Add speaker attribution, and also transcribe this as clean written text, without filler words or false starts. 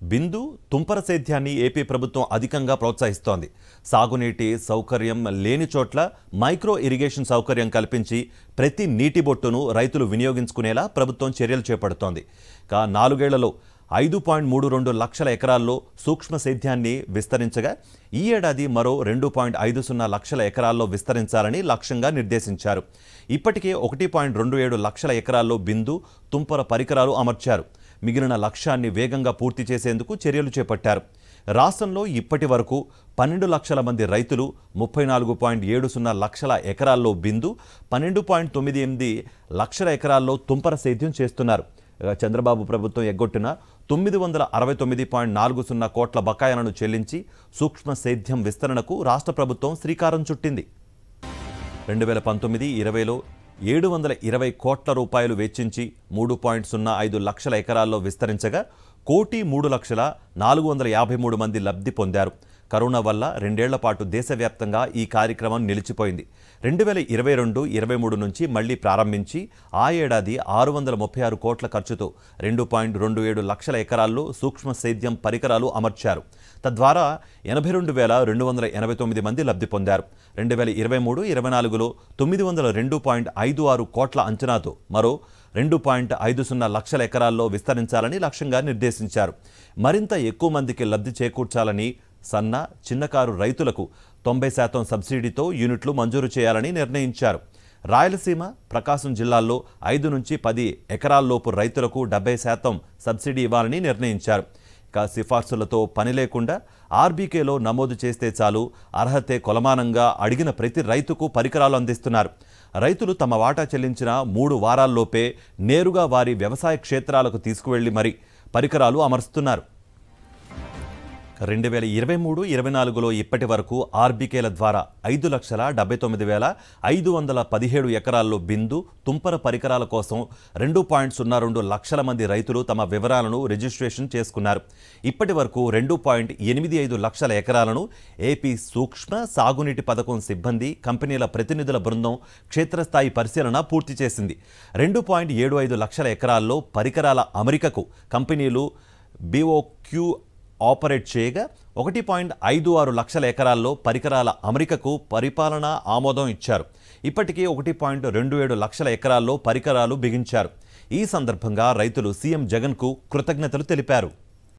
Speaker 1: బిందు తుంపర సేద్యాన్ని ఏపీ ప్రభుత్వం అధికంగా ప్రోత్సహిస్తోంది. సాగునీటి సౌకర్యం లేని చోట్ల మైక్రో ఇరిగేషన్ సౌకర్యం కల్పించి ప్రతి నీటి బొట్టును రైతులు వినియోగించుకునేలా ప్రభుత్వం చర్యలు చేపడుతోంది. 4 ఏళ్లలో 5.32 లక్షల ఎకరాల్లో సూక్ష్మ సేద్యాన్ని విస్తరించగా ఈ ఏడాది మరో 2.50 లక్షల ఎకరాల్లో విస్తరించాలని లక్ష్యంగా నిర్దేశించారు. ఇప్పటికే 1.27 లక్షల ఎకరాల్లో బిందు తుంపర పరికరాలు అమర్చారు. మిగిలిన లక్ష్యాన్ని వేగంగా పూర్తి చేసేందుకు చర్యలు చేపట్టారు. రాష్ట్రంలో ఇప్పటి వరకు 12 లక్షల మంది రైతులు 34.70 లక్షల ఎకరాల్లో బిందు, 12.98 లక్షల ఎకరాల్లో తుంపర సేద్యం చేస్తున్నారు. చంద్రబాబు ప్రభుత్వం ఎగ్గొట్టిన 969.40 కోట్ల బకాయిలను చెల్లించి సూక్ష్మ సేద్యం విస్తరణకు రాష్ట్ర ప్రభుత్వం శ్రీకారం చుట్టింది. 2019-20లో 720 కోట్ల రూపాయలు వెచ్చించి 3.05 లక్షల ఎకరాల్లో విస్తరించగా 1,03,453 మంది లబ్ధి పొందారు. కరోనా వల్ల 2 ఏళ్ల పాటు దేశవ్యాప్తంగా ఈ కార్యక్రమం నిలిచిపోయింది. 2022-23 నుంచి మళ్లీ ప్రారంభించి ఆ ఏడాది 636 కోట్ల ఖర్చుతో 2.27 లక్షల ఎకరాల్లో సూక్ష్మ సేద్యం పరికరాలు అమర్చారు. తద్వారా 82,289 మంది లబ్ధి పొందారు. 2023-24లో 902.56 కోట్ల అంచనాతో మరో 2.50 లక్షల ఎకరాల్లో విస్తరించాలని లక్ష్యంగా నిర్దేశించారు. మరింత ఎక్కువ మందికి లబ్ధి చేకూర్చాలని సన్న, చిన్నకారు రైతులకు 90% సబ్సిడీతో యూనిట్లు మంజూరు చేయాలని నిర్ణయించారు. రాయలసీమ, ప్రకాశం జిల్లాల్లో 5 నుంచి 10 ఎకరాల్లోపు రైతులకు 70% సబ్సిడీ ఇవ్వాలని నిర్ణయించారు. సిఫార్సులతో పని లేకుండా ఆర్బీకేలో నమోదు చేస్తే చాలు, అర్హతే కొలమానంగా అడిగిన ప్రతి రైతుకు పరికరాలు అందిస్తున్నారు. రైతులు తమ వాటా చెల్లించిన 3 వారాల్లోపే నేరుగా వారి వ్యవసాయ క్షేత్రాలకు తీసుకువెళ్లి మరీ పరికరాలు అమరుస్తున్నారు. 2023-24లో ఇప్పటి వరకు ఆర్బీకేల ద్వారా 5,79,517 ఎకరాల్లో బిందు, తుంపర పరికరాల కోసం 2.02 లక్షల మంది రైతులు తమ వివరాలను రిజిస్ట్రేషన్ చేసుకున్నారు. ఇప్పటి వరకు 2.85 లక్షల ఎకరాలను ఏపీ సూక్ష్మ సాగునీటి పథకం సిబ్బంది, కంపెనీల ప్రతినిధుల బృందం క్షేత్రస్థాయి పరిశీలన పూర్తి చేసింది. 2.75 లక్షల ఎకరాల్లో పరికరాల అమరికకు కంపెనీలు బీఓక్యూ ఆపరేట్ చేయగా 1.56 లక్షల ఎకరాల్లో పరికరాల అమరికకు పరిపాలనా ఆమోదం ఇచ్చారు. ఇప్పటికే 1.27 లక్షల ఎకరాల్లో పరికరాలు బిగించారు. ఈ సందర్భంగా రైతులు సీఎం జగన్కు కృతజ్ఞతలు తెలిపారు.